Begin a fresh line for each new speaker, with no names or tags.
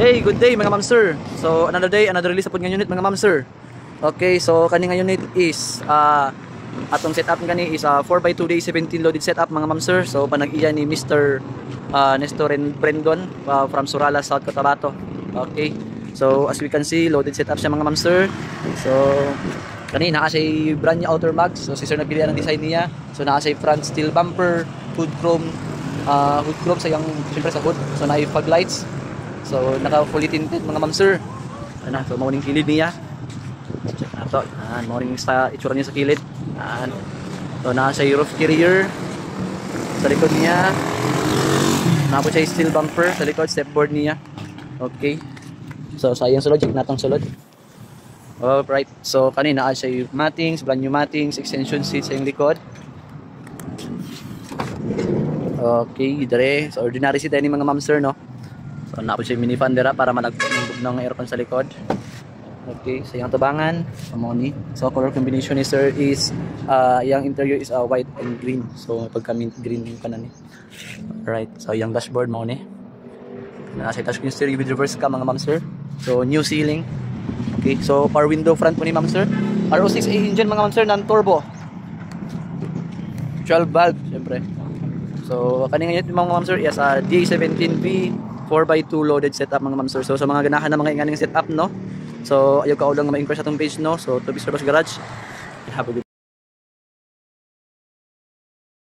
Hey, good day mga ma'am sir. So another day, another release upon nga unit mga ma'am sir. Okay, so kani nga unit is atong setup gani is 4x2 day 17 loaded setup mga ma'am sir. So panag-iya ni Mr. Nestor and Brendon from Surala, South Cotabato. Okay. So as we can see, loaded setup siya mga ma'am sir. So kanina naa siya brand new outer mags. So si sir nagpilian ang design niya. So naa siya front steel bumper, hood chrome sa yung siyempre sa hood. So na fog lights. So naka fully tinted mga ma'am sir. Ano, so morning kilid niya. Check na to. Morning sa itsura niya sa kilid. So nasa roof carrier sa likod niya. Napa siya steel bumper sa likod, stepboard niya. Okay. So sayang sulod, check natong sulod. Alright. So kanina siya mattings, brand new mattings, extension seats sa yung likod. Okay, dire. So ordinary seat ni mga ma'am sir, no. So napos siya mini fan dira para malagpog ng aircon sa likod. Okay, so yung tubangan, amoni. So color combination ni sir is yung interior is white and green. So pagka mint green yung kanan ni. Alright, so yung dashboard mo ni. Nasa touchscreen steering with reverse cam mga ma'am sir. So new ceiling. Okay, so power window front po ni ma'am sir. RO6A engine mga ma'am sir, non-turbo. 12 valve, syempre. So kanina yun mga ma'am sir is DA17V 4x2 loaded setup mga ma'am sir. So sa mga ganahan na mga inganing setup, no. So ayaw ka ulang ma-inquire sa atong page, no. So to be Service Garage. Have a good